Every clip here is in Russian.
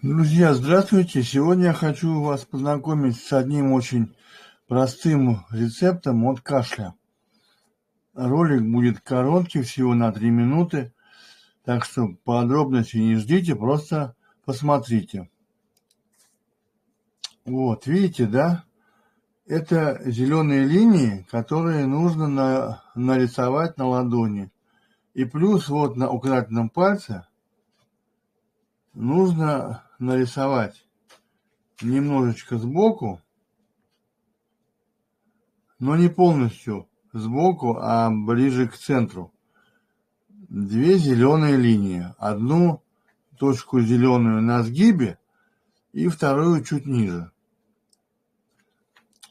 Друзья, здравствуйте! Сегодня я хочу вас познакомить с одним очень простым рецептом от кашля. Ролик будет короткий, всего на 3 минуты, так что подробностей не ждите, просто посмотрите. Вот, видите, да? Это зеленые линии, которые нужно нарисовать на ладони. И плюс вот на указательном пальце нужно нарисовать немножечко сбоку, но не полностью сбоку, а ближе к центру. Две зеленые линии. Одну точку зеленую на сгибе и вторую чуть ниже.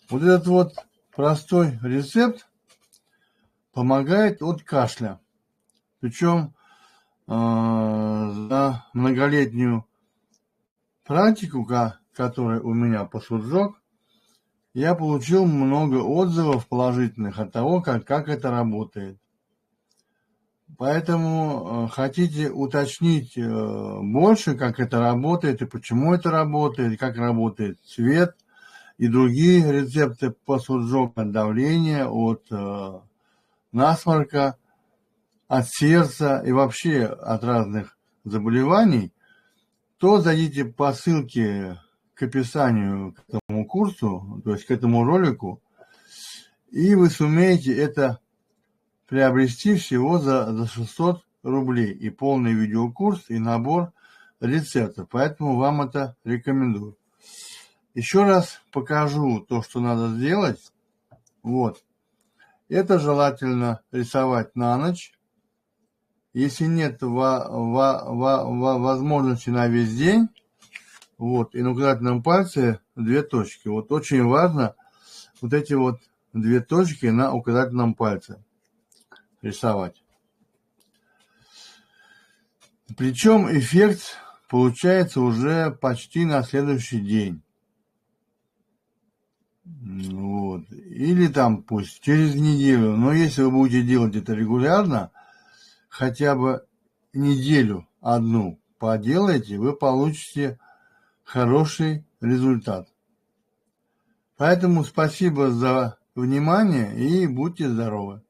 Вот этот вот простой рецепт помогает от кашля. Причем за многолетнюю практику, которая у меня по Суджок, я получил много отзывов положительных от того, как это работает. Поэтому хотите уточнить больше, как это работает и почему это работает, как работает цвет и другие рецепты по Суджок от давления, от насморка, от сердца и вообще от разных заболеваний, то зайдите по ссылке к описанию к этому курсу, то есть к этому ролику, и вы сумеете это приобрести всего за 600 рублей. И полный видеокурс, и набор рецептов. Поэтому вам это рекомендую. Еще раз покажу то, что надо сделать. Вот. Это желательно рисовать на ночь. Если нет возможности на весь день, вот, и на указательном пальце 2 точки. Вот очень важно вот эти вот 2 точки на указательном пальце рисовать. Причем эффект получается уже почти на следующий день. Вот. Или там пусть через неделю. Но если вы будете делать это регулярно, хотя бы неделю одну поделайте, вы получите хороший результат. Поэтому спасибо за внимание и будьте здоровы!